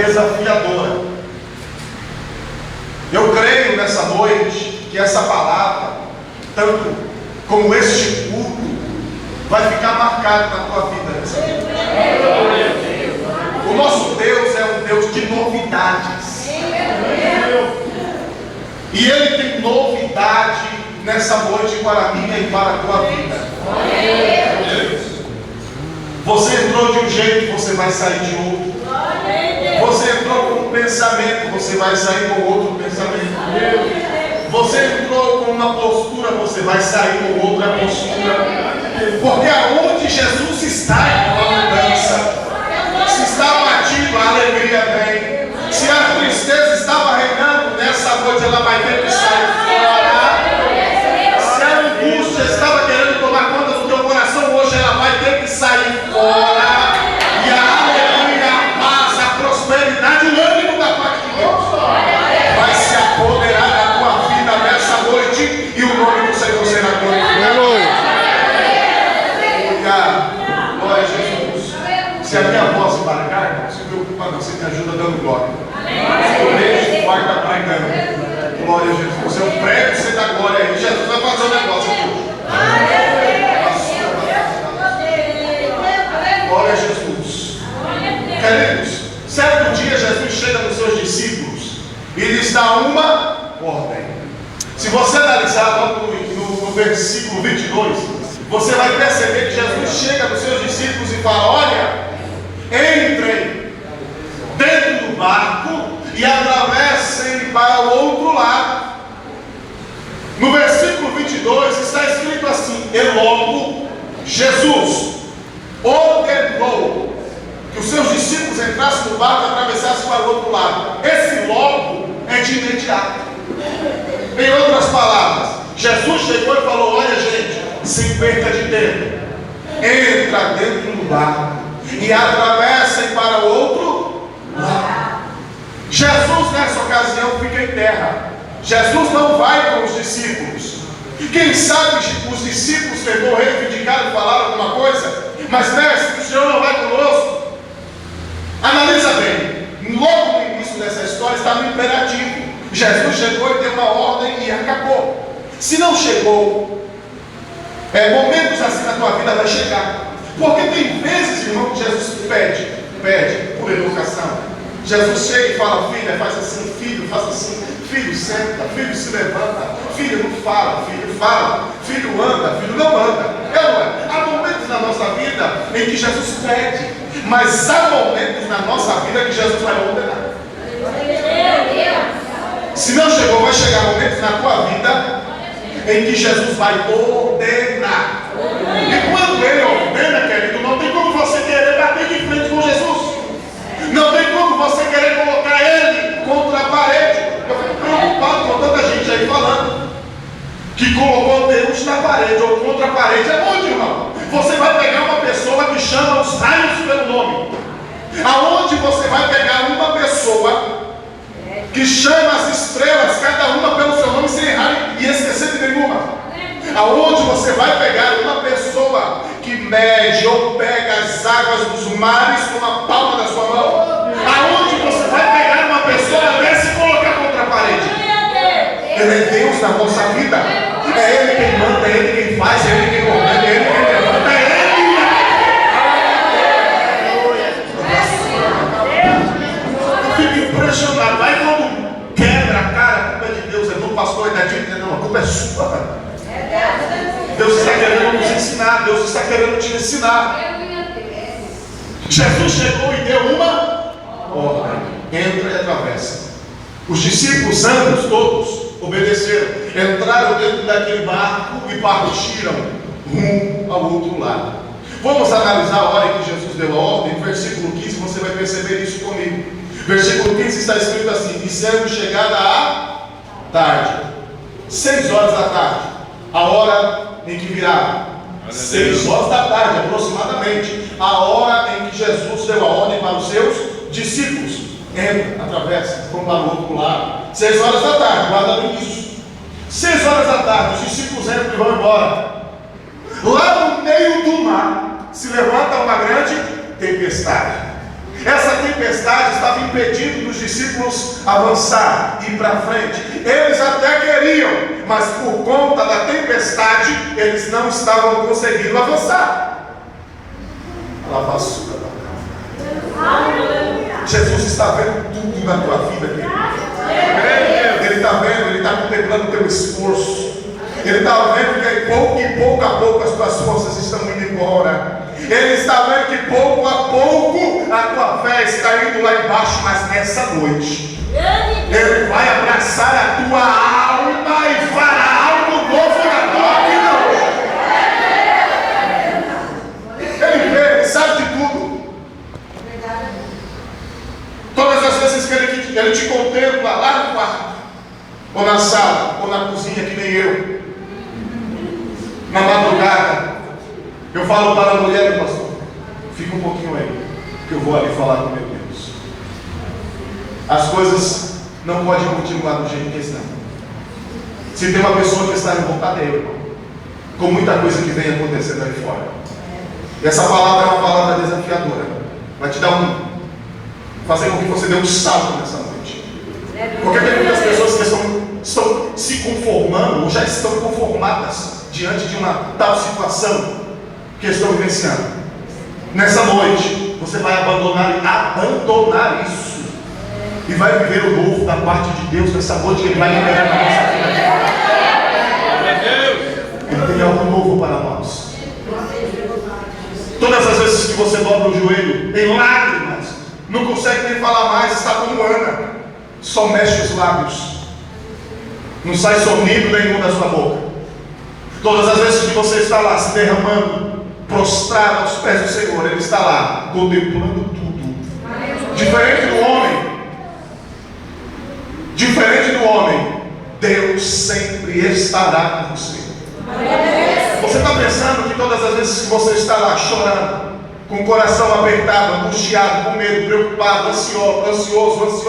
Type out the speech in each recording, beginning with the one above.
desafiadora. Eu creio nessa noite que essa palavra, tanto como este culto, vai ficar marcado na tua vida nessa noite. O nosso Deus é um Deus de novidades. E Ele tem novidade nessa noite para a minha e para a tua vida. Você entrou de um jeito, você vai sair de outro. Você entrou com um pensamento, você vai sair com outro pensamento. Você entrou com uma postura, você vai sair com outra postura. Porque aonde Jesus está é uma mudança. Se está abatido, a alegria vem. Se a tristeza estava reinando, nessa noite ela vai ter que sair fora. Se a angústia estava querendo tomar conta do teu coração, hoje ela vai ter que sair fora. E a alegria, a paz, a prosperidade, o ânimo da parte de Deus vai se apoderar da tua vida nessa noite, e o nome do Senhor será glorificado. Glória a Jesus. Se a minha voz embargar, não se preocupa não, você me ajuda dando glória. Eu vejo o quarto pregando. Glória a Jesus. Eu prego, você dá glória aí. Jesus vai fazer um negócio aqui. Glória a Jesus. Queridos, certo dia Jesus chega nos seus discípulos e lhes dá uma ordem. Se você analisar no versículo 22, você vai perceber que Jesus chega nos seus discípulos e fala: olha, entrem dentro do barco e atravessem para o outro lado. No versículo 22 está escrito assim: e logo Jesus ordenou que os seus discípulos entrassem no barco e atravessassem para o outro lado. Esse logo é de imediato. Em outras palavras, Jesus chegou e falou: olha gente, sem perda de tempo, entra dentro do barco e atravessem para o outro lado. Jesus nessa ocasião fica em terra. Jesus não vai com os discípulos. Quem sabe os discípulos tentou reivindicar e falar alguma coisa, mas mestre, o Senhor não vai conosco. Analisa bem, logo no início dessa história está no imperativo. Jesus chegou e deu uma ordem e acabou. Se não chegou, momentos assim na tua vida vai chegar. Porque tem vezes, irmão, que Jesus pede por educação. Jesus chega e fala: filha, faz assim, filho, faz assim, filho, senta, filho, se levanta, filho, não fala, filho, anda, filho, não anda. Há momentos na nossa vida em que Jesus pede, mas há momentos na nossa vida que Jesus vai ordenar. Se não chegou, vai chegar momentos na tua vida em que Jesus vai ordenar. E quando Ele ordena, querido, não tem como você querer bater de frente com Jesus. Não tem como você querer colocar Ele contra a parede. Eu fico preocupado com tanta gente aí falando que colocou Deus na parede ou contra a parede. Aonde, irmão? Você vai pegar uma pessoa que chama os raios pelo nome. Aonde você vai pegar uma pessoa que chama as estrelas, cada uma pelo seu nome, sem errar e esquecer de nenhuma? Aonde você vai pegar uma pessoa que mede ou pega as águas dos mares com a palma da sua mão? Aonde você vai pegar uma pessoa até se colocar contra a parede? Ele é Deus na nossa vida. É Ele quem manda, é Ele quem faz, é Ele quem ordena, é Ele quem levanta, é Ele. Eu fico impressionado. Aí quando quebra a cara, a culpa é de Deus, é do pastor, é da gente, não, a culpa é sua. Deus está querendo nos ensinar, Deus está querendo te ensinar. Jesus chegou e deu uma ordem: entra e atravessa. Os discípulos, ambos, todos, obedeceram, entraram dentro daquele barco e partiram rumo ao outro lado. Vamos analisar a hora que Jesus deu a ordem. Versículo 15, você vai perceber isso comigo. Versículo 15 está escrito assim: disseram chegada à tarde, 6 horas da tarde, a hora em que virava, 6 horas da tarde aproximadamente, a hora em que Jesus deu a ordem para os seus discípulos: entra, atravessa, vão para o outro lado. 6 horas da tarde, guarda bem isso. 6 horas da tarde, os discípulos entram e vão embora. Lá no meio do mar se levanta uma grande tempestade. Essa tempestade estava impedindo discípulos avançar, ir para frente. Eles até queriam, mas por conta da tempestade, eles não estavam conseguindo avançar. Jesus está vendo tudo na tua vida, querido. Ele está vendo, Ele está contemplando o teu esforço. Ele está vendo que pouco a pouco as tuas forças estão indo embora. Ele está vendo que pouco a pouco a tua fé está indo lá embaixo. Mas nessa noite Ele vai abraçar a tua alma e fará algo novo na tua vida. Ele vê, Ele sabe de tudo. Todas as vezes que ele te contempla lá no quarto, ou na sala, ou na cozinha, que nem eu, na madrugada, eu falo para a mulher, pastor, fica um pouquinho aí, que eu vou ali falar com meu Deus. As coisas não podem continuar do jeito que estão. Se tem uma pessoa que está revoltada, é eu, irmão, com muita coisa que vem acontecendo aí fora. E essa palavra é uma palavra desafiadora, vai te dar fazer com que você dê um salto nessa noite. Porque tem muitas pessoas que estão se conformando, ou já estão conformadas diante de uma tal situação que estão vivenciando. Nessa noite, você vai abandonar isso e vai viver o novo da parte de Deus. Nessa noite, Ele vai liberar na nossa vida. Ele tem algo novo para nós. Todas as vezes que você dobra o joelho em lágrimas, não consegue nem falar mais, está como Ana, só mexe os lábios, não sai sorrindo nenhum da sua boca. Todas as vezes que você está lá se derramando, prostrado aos pés do Senhor, Ele está lá contemplando tudo. Diferente do homem, Deus sempre estará com você. Você está pensando que todas as vezes que você está lá chorando, com o coração apertado, angustiado, com medo, preocupado, ansioso,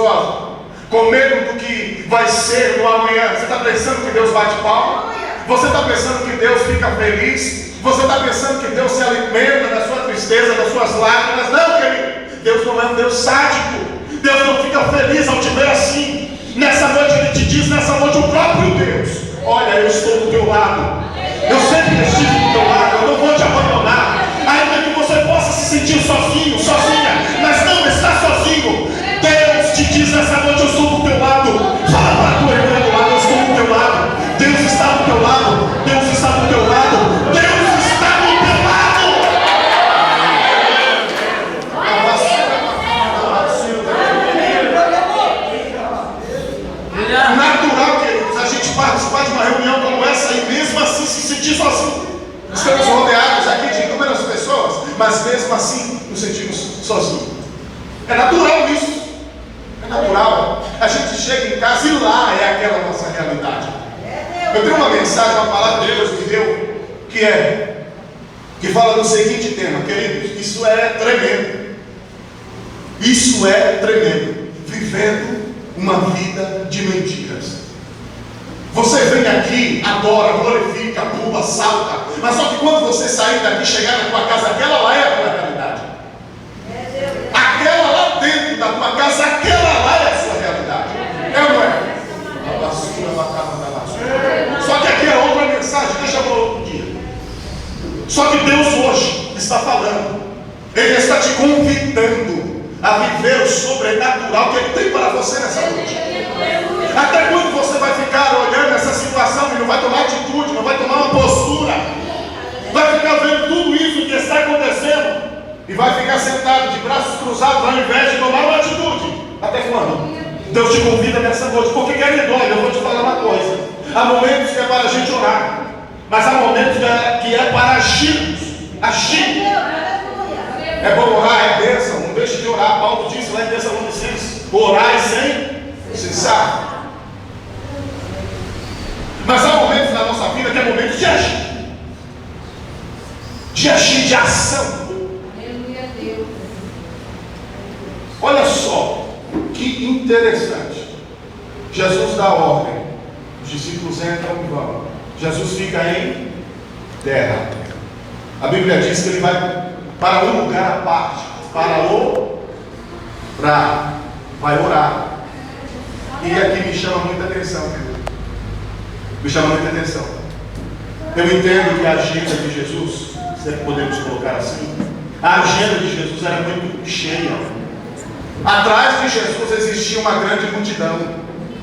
com medo do que vai ser no amanhã, você está pensando que Deus bate palma? Você está pensando que Deus fica feliz? Você está pensando que Deus se alimenta da sua tristeza, das suas lágrimas? Não, querido, Deus não é um Deus sádico. Deus não fica feliz ao te ver assim. Nessa noite Ele te diz, nessa noite o próprio Deus: olha, eu estou do teu lado, eu sempre estive do teu lado, eu não vou te abandonar. Ainda que você possa se sentir sozinho, sozinha, mas não está sozinho. Deus te diz nessa noite: eu estou do teu lado. Fala para a tua irmã do lado: eu estou do teu lado. Deus está do teu lado. Deus está do teu lado. Deus está do teu lado. Natural, queridos, a gente participar de uma reunião como essa e mesmo assim se sentir sozinho. Estamos rodeados aqui de inúmeras pessoas, mas mesmo assim nos sentimos sozinhos. É natural isso. É natural. A gente chega em casa e lá é aquela nossa realidade. Eu tenho uma mensagem, uma palavra que Deus me deu, que fala no seguinte tema, queridos: isso é tremendo. Isso é tremendo. Vivendo uma vida de mentiras. Você vem aqui, adora, glorifica, pula, salta, mas só que quando você sair daqui, chegar na tua casa, aquela lá é a tua realidade. Aquela lá dentro da tua casa, aquela lá é a sua realidade. É ou não é? A basura, a cama da basura. Só que aqui é outra mensagem, deixa para outro dia. Só que Deus hoje está falando, Ele está te convidando a viver o sobrenatural que Ele tem para você nessa noite. Até quando você vai ficar olhando essa situação e não vai tomar atitude, não vai tomar uma postura, vai ficar vendo tudo isso que está acontecendo e vai ficar sentado de braços cruzados ao invés de tomar uma atitude? Até quando? Deus te convida nessa noite, porque querido, olha, eu vou te falar uma coisa: há momentos que é para a gente orar, mas há momentos que é para agirmos. Agir. É bom orar, é bênção, não deixe de orar. Paulo disse lá em Tessalonicenses: orai sem cessar. Mas há momentos na nossa vida que é momentos de agir. De agir, de ação. Olha só, que interessante. Jesus dá ordem. Os discípulos entram e vão. Jesus fica em terra. A Bíblia diz que ele vai para um lugar à parte, para orar. Vai orar. E aqui me chama muita atenção, me chama muita atenção. Eu entendo que a agenda de Jesus, se é que podemos colocar assim, a agenda de Jesus era muito cheia. Atrás de Jesus existia uma grande multidão.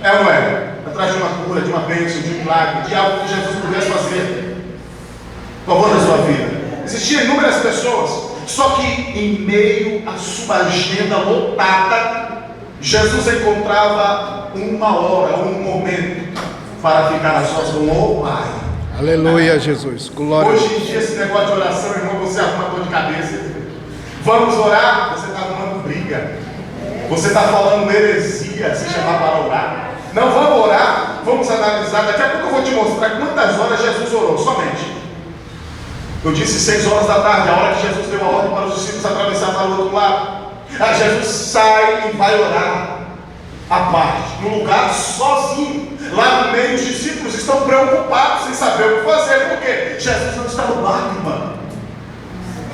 É ou não é? Atrás de uma cura, de uma bênção, de um milagre, de algo que Jesus pudesse fazer a favor da sua vida. Existiam inúmeras pessoas. Só que em meio à sua agenda lotada, Jesus encontrava uma hora, um momento para ficar a sós com o Pai. Aleluia, Jesus. Glória. Hoje em dia esse negócio de oração, irmão, você arruma dor de cabeça. Vamos orar, você está arrumando briga. Você está falando heresia se chamar para orar. Não, vamos orar, vamos analisar. Daqui a pouco eu vou te mostrar quantas horas Jesus orou, somente. Eu disse 6 horas da tarde, a hora que Jesus deu a ordem para os discípulos atravessar para o outro lado. Aí Jesus sai e vai orar à parte, no lugar sozinho. Lá no meio os discípulos estão preocupados sem saber o que fazer, porque Jesus não está no barco, irmão.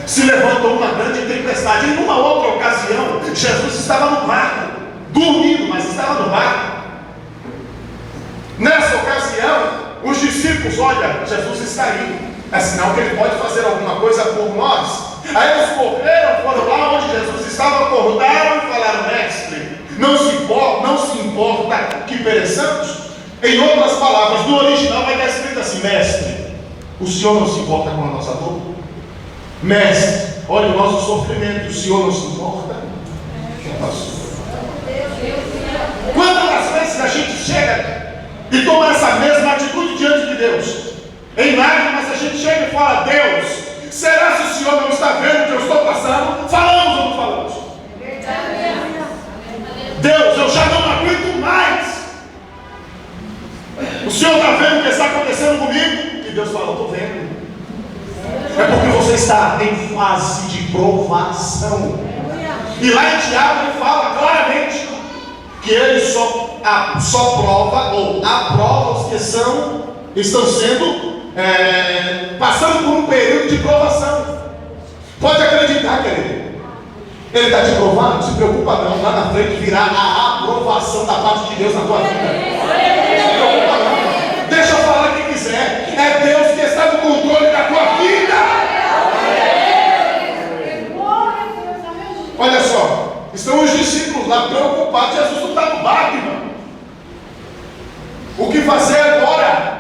Se levantou uma grande tempestade. Em uma outra ocasião, Jesus estava no barco, dormindo, mas estava no barco. Nessa ocasião, os discípulos, olha, Jesus está indo. É sinal que ele pode fazer alguma coisa por nós. Aí eles correram, foram lá onde Jesus estava, acordaram e falaram: mestre, não se importa que pereçamos? Em outras palavras, no original vai estar escrito assim: mestre, o Senhor não se importa com a nossa dor? Mestre, olha o nosso sofrimento, o Senhor não se importa? Quantas das vezes a gente chega e toma essa mesma atitude diante de Deus? Em lágrimas a gente chega e fala: Deus, será que o Senhor não está vendo o que eu estou passando? Falamos ou não falamos? Deus, eu já não aguento mais. O Senhor está vendo o que está acontecendo comigo? E Deus fala: estou vendo. É porque você está em fase de provação. E lá em Tiago ele fala claramente que ele só prova ou aprova os que estão sendo passando por um período de provação. Pode acreditar, querido. Ele está te provando, não se preocupa não. Lá na frente virá a aprovação da parte de Deus na tua vida. Não se preocupa não. Deixa eu falar o que quiser. É Deus que está no controle da tua vida. Olha só, estão os discípulos lá preocupados. Jesus não está no barco, irmão. O que fazer agora?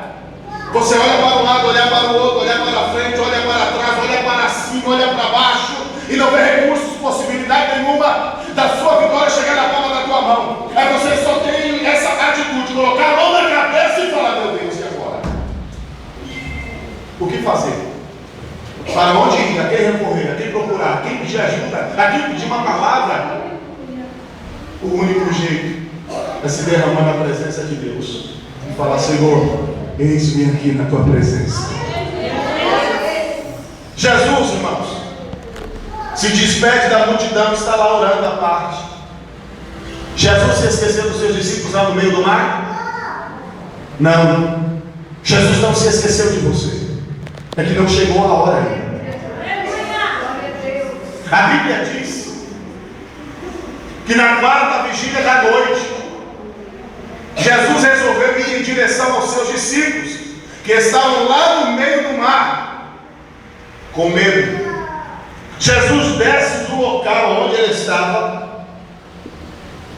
Você olha para um lado, olha para o outro, olha para frente, olha para trás, olha para cima, olha para baixo, e não vê recursos, possibilidade nenhuma da sua vitória chegar na palma da tua mão. Aí você só tem essa atitude de colocar a mão na cabeça e falar: meu Deus, e agora? O que fazer? Para onde ir? A quem recorrer? A quem procurar? A quem pedir ajuda? A quem pedir uma palavra? O único jeito é se derramar na presença de Deus e falar: Senhor, eis-me aqui na tua presença. Jesus, irmãos, se despede da multidão e está lá orando à parte. Jesus se esqueceu dos seus discípulos lá no meio do mar? Não. Jesus não se esqueceu de você. É que não chegou a hora ainda. A Bíblia diz que na quarta vigília da noite, Jesus resolveu ir em direção aos seus discípulos, que estavam lá no meio do mar, com medo. Jesus desce do local onde ele estava,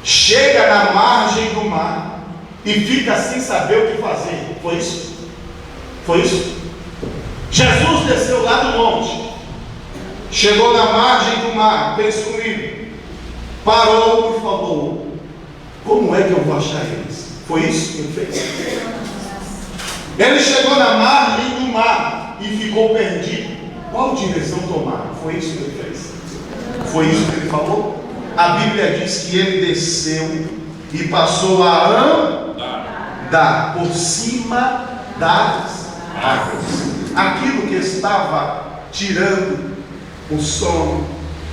chega na margem do mar e fica sem saber o que fazer. Foi isso? Foi isso? Jesus desceu lá do monte, chegou na margem do mar, pense comigo, parou e falou: como é que eu vou achar eles? Foi isso que ele fez. Ele chegou na margem do mar e ficou perdido. Qual direção tomar? Foi isso que ele fez. Foi isso que ele falou. A Bíblia diz que ele desceu e passou a andar por cima das águas. Aquilo que estava tirando o sono,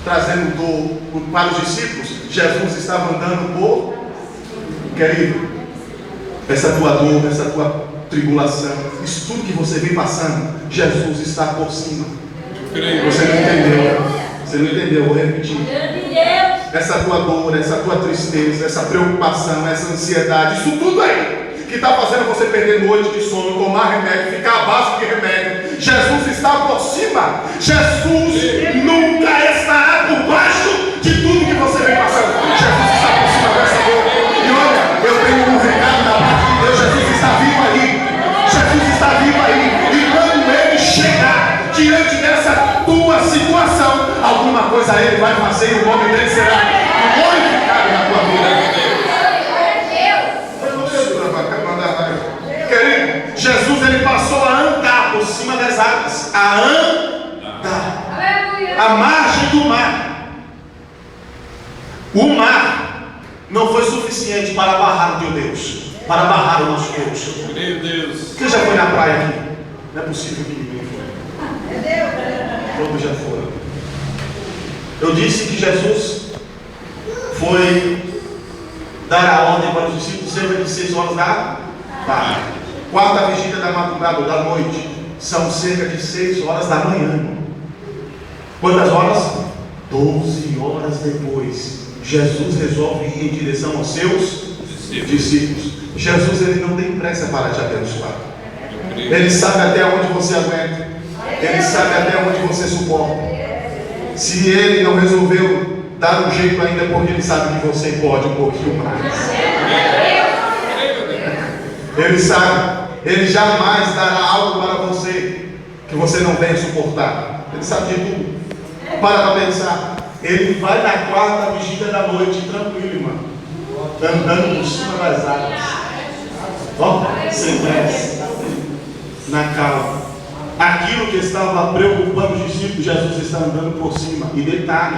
trazendo dor para os discípulos, Jesus estava andando por... Querido, essa tua dor, essa tua tribulação, isso tudo que você vem passando, Jesus está por cima. Você não entendeu. Você não entendeu, vou repetir. essa tua dor, essa tua tristeza, essa preocupação, essa ansiedade, isso tudo aí que está fazendo você perder noite de sono, tomar remédio, ficar à base de remédio, Jesus está por cima. Jesus nunca estará por baixo de tudo que você vem passando. Jesus está por cima dessa dor. E olha, eu tenho um recado da parte de Deus. Jesus está vivo aí. Jesus está vivo aí. E quando Ele chegar diante dessa tua situação, alguma coisa Ele vai fazer e o nome dele será glorificado na tua vida. Querido, Jesus ele passou a andar por cima das águas, a andar, a margem do mar. O mar não foi suficiente para barrar o teu Deus, para barrar o nosso Deus. Meu Deus. Quem já foi na praia aqui? Não é possível que ninguém foi. Todos já foram. Eu disse que Jesus foi dar a ordem para os discípulos cerca de 6 horas da tarde. Quarta vigília da madrugada ou da noite são cerca de 6 horas da manhã. Quantas horas? 12 horas depois, Jesus resolve ir em direção aos seus discípulos. Jesus ele não tem pressa para te abençoar. Ele sabe até onde você aguenta. Ele sabe até onde você suporta. Se ele não resolveu dar um jeito ainda, porque ele sabe que você pode um pouquinho mais. Ele sabe. Ele jamais dará algo para você que você não venha suportar. Ele sabe de tudo. Para pensar. Ele vai na quarta vigília da noite, tranquilo, irmão, andando por cima das águas, sem pressa, na calma. Aquilo que estava preocupando os discípulos, Jesus está andando por cima. E detalhe,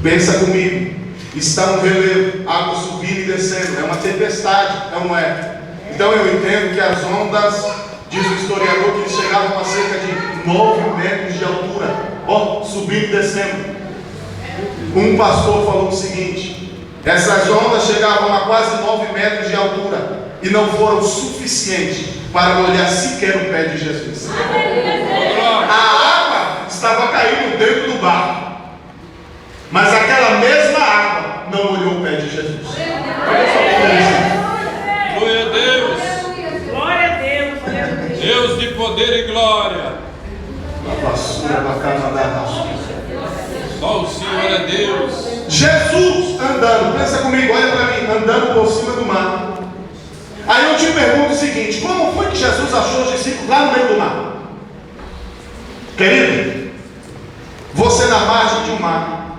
pensa comigo, está um relevo, água subindo e descendo, é uma tempestade, não é? Então eu entendo que as ondas, diz o historiador, que eles chegavam a cerca de 9 metros de altura, subindo e descendo. Um pastor falou o seguinte: essas ondas chegavam a quase 9 metros de altura e não foram suficientes para molhar sequer o pé de Jesus. A água estava caindo dentro do barco, mas aquela mesma água não molhou o pé de Jesus. Glória a Deus. Glória a Deus. Deus de poder e glória. Só o Senhor é Deus. Jesus andando, pensa comigo, olha para mim, andando por cima do mar. Aí eu te pergunto o seguinte: como foi que Jesus achou os discípulos lá no meio do mar? Querido, você na margem de um mar.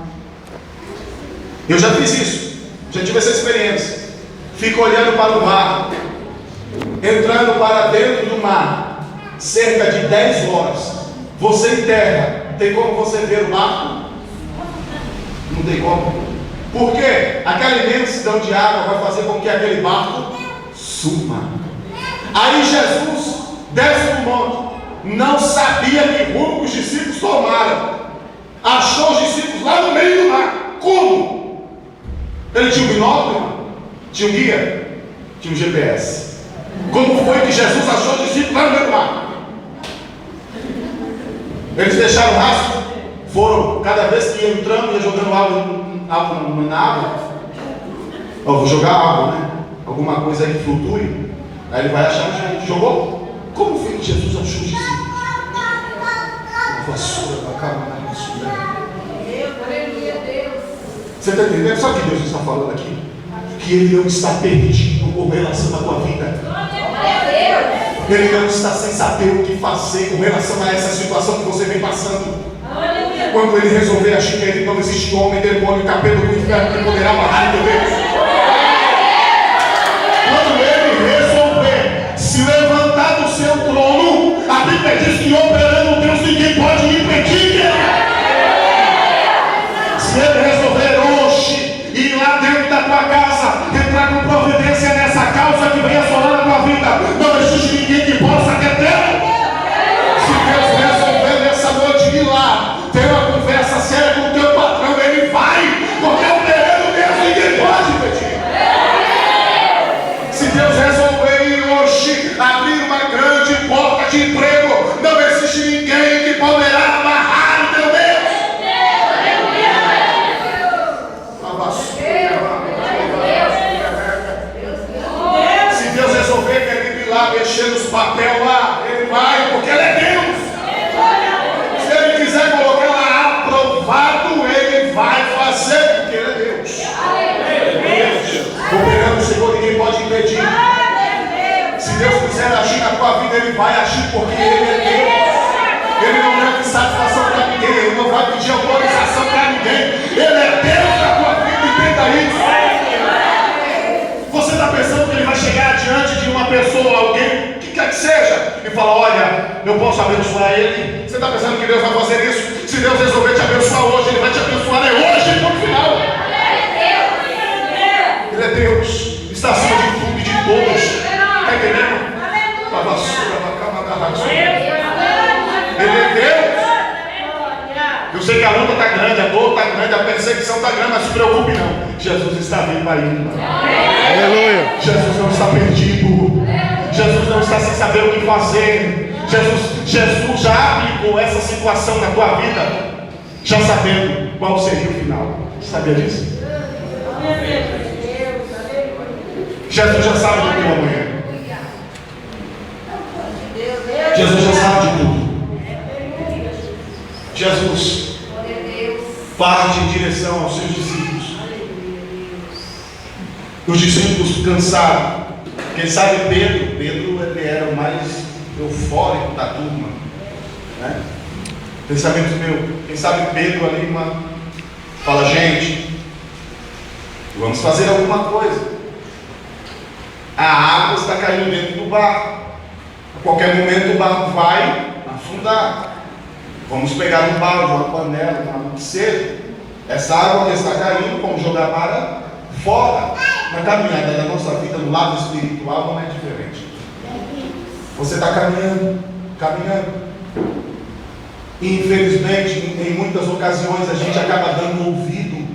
Eu já fiz isso, já tive essa experiência. Fico olhando para o mar, entrando para dentro do mar, cerca de 10 horas. Você em terra, tem como você ver o barco? Não tem como. Por quê? Aquela imensidão de água vai fazer com que aquele barco suma. Aí Jesus desce do monte, não sabia que rumo os discípulos tomaram. Achou os discípulos lá no meio do mar. Como? Ele tinha um binóculo? Tinha um guia? Tinha um GPS. Como foi que Jesus achou os discípulos lá no meio do mar? Eles deixaram o rastro, foram, cada vez que iam entrando, ia jogando água na água. Vou jogar água, né? Alguma coisa aí que flutue. Aí ele vai achar onde a gente jogou. Como foi que Jesus achou os discípulos? Vassoura para cá, você está entendendo? Sabe o que Deus está falando aqui? Que Ele não está perdido com relação à tua vida. Ele não está sem saber o que fazer com relação a essa situação que você vem passando. Quando Ele resolver agir nele, não existe homem, demônio, capeta do inferno que poderá barrar teu Deus. Quando Ele resolver se levantar do seu trono, a Bíblia diz que operando Deus ninguém pode impedir. Se Ele resolver hoje ir lá dentro da tua casa, entrar com providência nessa causa que vem assolar na tua vida, não existe ninguém que possa deter. Se Deus resolver nessa noite ir lá, ter uma conversa séria com o teu patrão, Ele vai, porque operando Deus ninguém pode impedir. Se Deus resolver ir hoje abrir uma grande porta de emprego, não existe ninguém que poderá amarrar o teu Deus. Ele vai agir porque Ele é Deus. Ele não deve satisfação para ninguém. Ele não vai pedir autorização para ninguém. Ele é Deus da tua vida, entenda isso. Você está pensando que Ele vai chegar diante de uma pessoa, alguém, que quer que seja, e falar: olha, eu posso abençoar ele? Você está pensando que Deus vai fazer isso? Se Deus resolver te abençoar hoje, Ele vai te abençoar hoje, no final. Ele é Deus, está acima de tudo e de todos. Está entendendo? A vassoura, a cama da vassoura. Ele é Deus. Eu sei que a luta está grande, a dor está grande, a perseguição está grande, mas não se preocupe não. Jesus está vindo ainda. Aleluia. Jesus não está perdido. Jesus não está sem saber o que fazer. Jesus já aplicou essa situação na tua vida, já sabendo qual seria o final. Você sabia disso? Jesus já sabe do teu amanhã. Jesus já sabe de tudo. Jesus parte em direção aos seus discípulos. Os discípulos cansaram. Quem sabe Pedro ele era o mais eufórico da turma, né? Pensamento meu. Quem sabe Pedro ali fala: gente, vamos fazer alguma coisa. A água está caindo dentro do barco. A qualquer momento o barco vai afundar. Vamos pegar um balde, uma panela, uma que seja. Essa água que está caindo, vamos jogar para fora. Na caminhada da nossa vida no lado espiritual não é diferente. Você está caminhando. E infelizmente, em muitas ocasiões, a gente acaba dando ouvido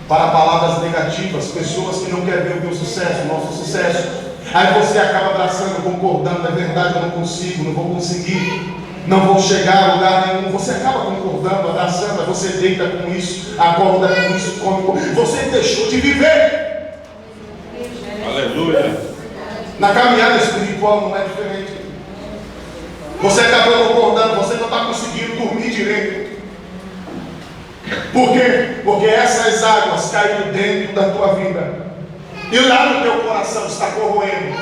para palavras negativas, pessoas que não querem ver o teu sucesso, o nosso sucesso. Aí você acaba abraçando, concordando: é verdade, eu não consigo, não vou conseguir, não vou chegar a lugar nenhum. Você acaba concordando, abraçando, você deita com isso, acorda com isso, come com isso. Você deixou de viver. Aleluia. Na caminhada espiritual não é diferente. Você acabou concordando, você não está conseguindo dormir direito. Por quê? Porque essas águas caíram dentro da tua vida, e lá no teu coração está corroendo.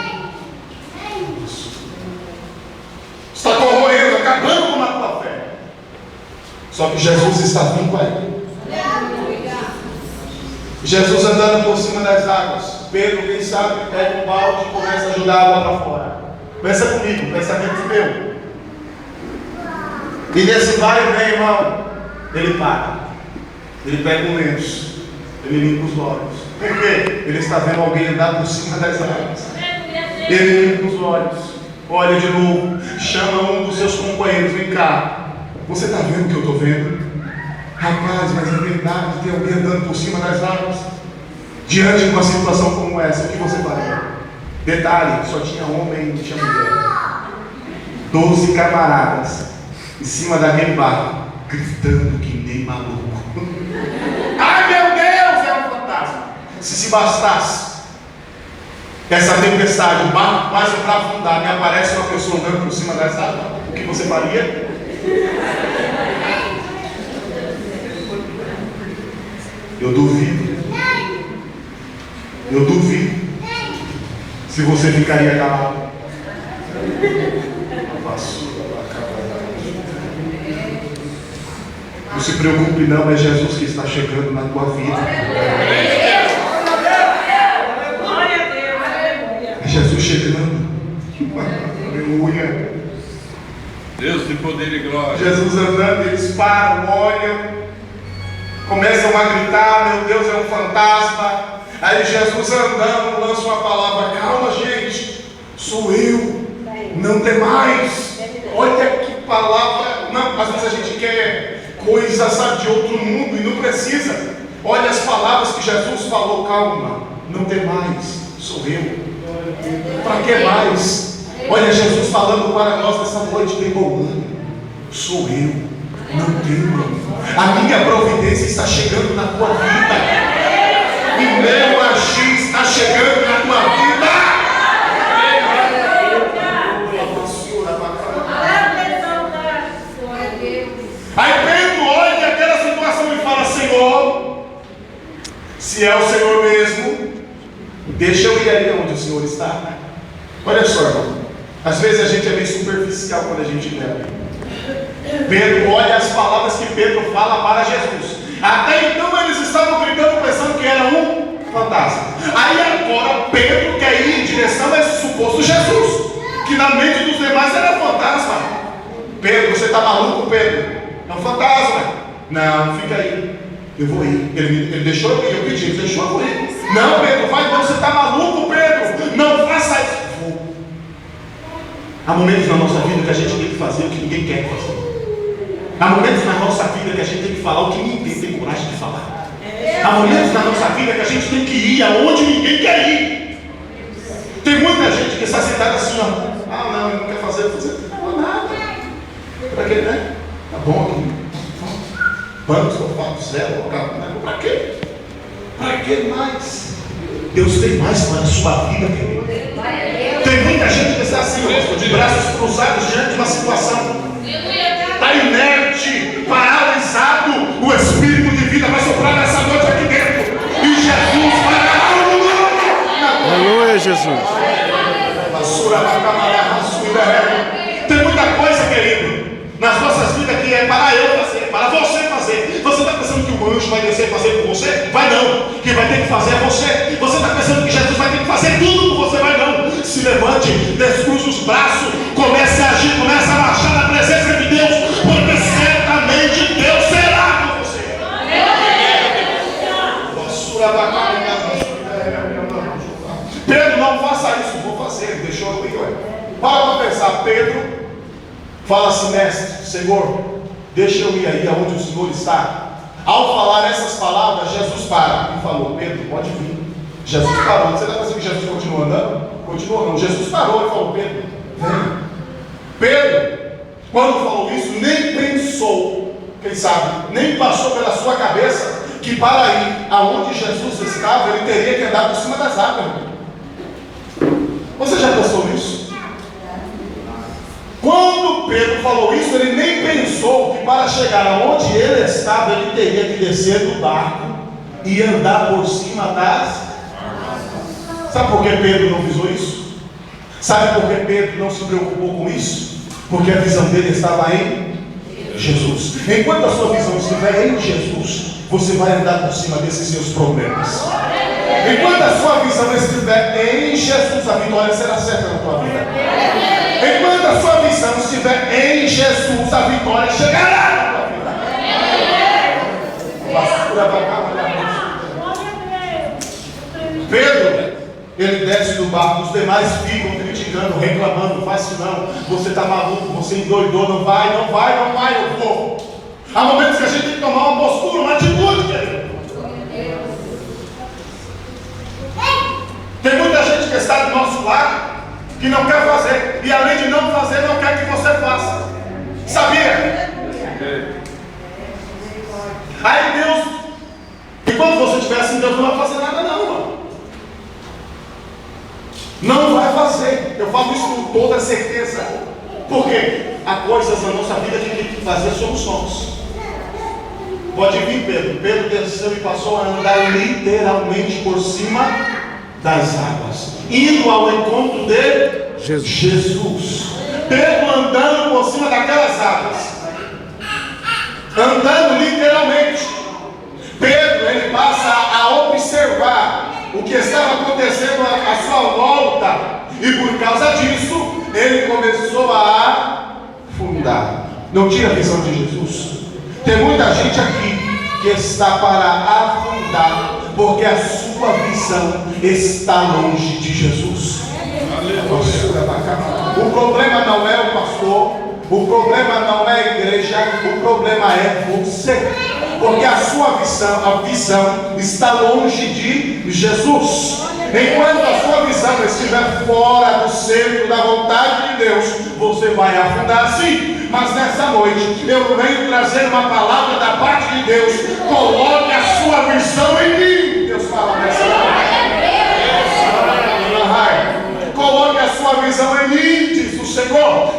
Está corroendo, acabando com a tua fé. Só que Jesus está vindo aí. Jesus andando por cima das águas. Pedro, quem sabe, pega um balde e começa a jogar água para fora. Pensa comigo, pensamento meu. E nesse vai e vem, irmão, ele para. Ele pega um lenço, ele limpa os olhos. Por quê? Ele está vendo alguém andar por cima das águas. Ele limpa os olhos, olha de novo, chama um dos seus companheiros: vem cá, você está vendo o que eu estou vendo? Rapaz, mas é verdade, tem alguém andando por cima das águas. Diante de uma situação como essa, o que você faria? Detalhe, só tinha homem e não tinha mulher. 12 camaradas em cima daquele barco, gritando que nem maluco. Ai meu Deus, é um fantasma. Se bastasse essa tempestade, o barco quase para afundar, me aparece uma pessoa andando por cima das águas, o que você faria? Eu duvido se você ficaria calado. Não se preocupe não, é Jesus que está chegando na tua vida. É Jesus chegando. Aleluia. Deus de poder e glória. Jesus andando, eles param, olham, começam a gritar: meu Deus, é um fantasma. Aí Jesus andando lança uma palavra: calma gente, sou eu, não tem mais. Olha que palavra. Não, às vezes a gente quer coisas, sabe, de outro mundo e não precisa. Olha as palavras que Jesus falou: calma, não tem mais, sou eu. Para que mais? Olha Jesus falando para nós nessa noite: tem bom ânimo, sou eu, não tema. A minha providência está chegando na tua vida. O meu agir está chegando na tua vida. Aí Pedro olha aquela situação e fala: Senhor, se é o Senhor mesmo, deixa eu ir ali onde o Senhor está. Olha só, irmão, Às vezes a gente é meio superficial quando a gente lê. Pedro, olha as palavras que Pedro fala para Jesus. Até então eles estavam gritando pensando que era um fantasma. Aí agora Pedro quer ir em direção a esse suposto Jesus, que na mente dos demais era fantasma. Pedro, você está maluco, Pedro? É um fantasma. Não, fica aí. Eu vou ir. Ele deixou eu ir, eu pedi, ele deixou eu ir. Não, Pedro, vai não, você está maluco, Pedro? Não faça isso. Vou. Há momentos na nossa vida que a gente tem que fazer o que ninguém quer fazer. Há momentos na nossa vida que a gente tem que falar o que ninguém tem coragem de falar. Há momentos na nossa vida que a gente tem que ir aonde ninguém quer ir. Tem muita gente que está sentada assim, ó. Ah, não, ele não quer fazer, não vou nada. Para quê, né? Tá bom aqui. Banco, sofá, céu, para quê? Para que mais? Deus tem mais para a sua vida, querido. Tem muita gente que está assim, ó, de braços cruzados diante de uma situação. Está inerte, paralisado. O Espírito de vida vai soprar nessa noite aqui dentro. E Jesus vai. Aleluia, Jesus. Tem muita coisa, querido, nas nossas vidas que é para eu fazer, para você fazer. Você está pensando que o anjo vai descer e fazer por você? Vai não. Quem vai ter que fazer é você. Você está pensando que Jesus vai ter que fazer tudo por você? Vai não. Se levante, descruze os braços, comece a agir, comece a marchar na presença de Deus, porque certamente Deus será com você. Pedro, não faça isso. Vou fazer, deixou eu ir. Para pensar, Pedro fala assim: mestre, Senhor, deixa eu ir aí aonde o Senhor está. Ao falar essas palavras, Jesus para e falou: Pedro, pode vir. Jesus parou. Você está pensando que Jesus continua andando? Continuou não. Jesus parou e falou: Pedro, vem. Pedro, quando falou isso, nem pensou, quem sabe, nem passou pela sua cabeça que para ir aonde Jesus estava, ele teria que andar por cima das águas. Você já pensou nisso? Quando Pedro falou isso, ele nem pensou que para chegar aonde ele estava, ele teria que descer do barco e andar por cima das... Sabe por que Pedro não visou isso? Sabe por que Pedro não se preocupou com isso? Porque a visão dele estava em Jesus. Enquanto a sua visão estiver em Jesus, você vai andar por cima desses seus problemas. Enquanto a sua visão estiver em Jesus, a vitória será certa na tua vida. Enquanto a sua visão estiver em Jesus, a vitória chegará na tua vida. Pedro, ele desce do barco, os demais ficam criticando, reclamando: faz isso não, você está maluco, você endoidou, não vai, eu vou. Há momentos que a gente tem que tomar uma postura, uma atitude, querido. Tem muita gente que está do nosso lado, que não quer fazer, e além de não fazer, não quer que você faça. Sabia? Aí Deus, enquanto você estiver assim, Deus não vai fazer nada não, irmão. Não vai fazer. Eu falo isso com toda certeza. Porque há coisas na nossa vida que tem que fazer somos nós. Pode vir, Pedro. Pedro desceu e passou a andar literalmente por cima das águas, indo ao encontro de Jesus. Pedro andando por cima daquelas águas, andando literalmente. Pedro, ele passa a observar o que estava acontecendo à sua volta, e por causa disso ele começou a afundar. Não tinha a visão de Jesus. Tem muita gente aqui que está para afundar, porque a sua visão está longe de Jesus. O problema não é o pastor, o problema não é a igreja, o problema é você, porque a sua visão está longe de Jesus. Enquanto a sua visão estiver fora do centro da vontade de Deus, você vai afundar sim. Mas nessa noite eu venho trazer uma palavra da parte de Deus. Coloque a sua visão em mim. Deus fala nessa noite. Coloque a sua visão em mim, diz o Senhor.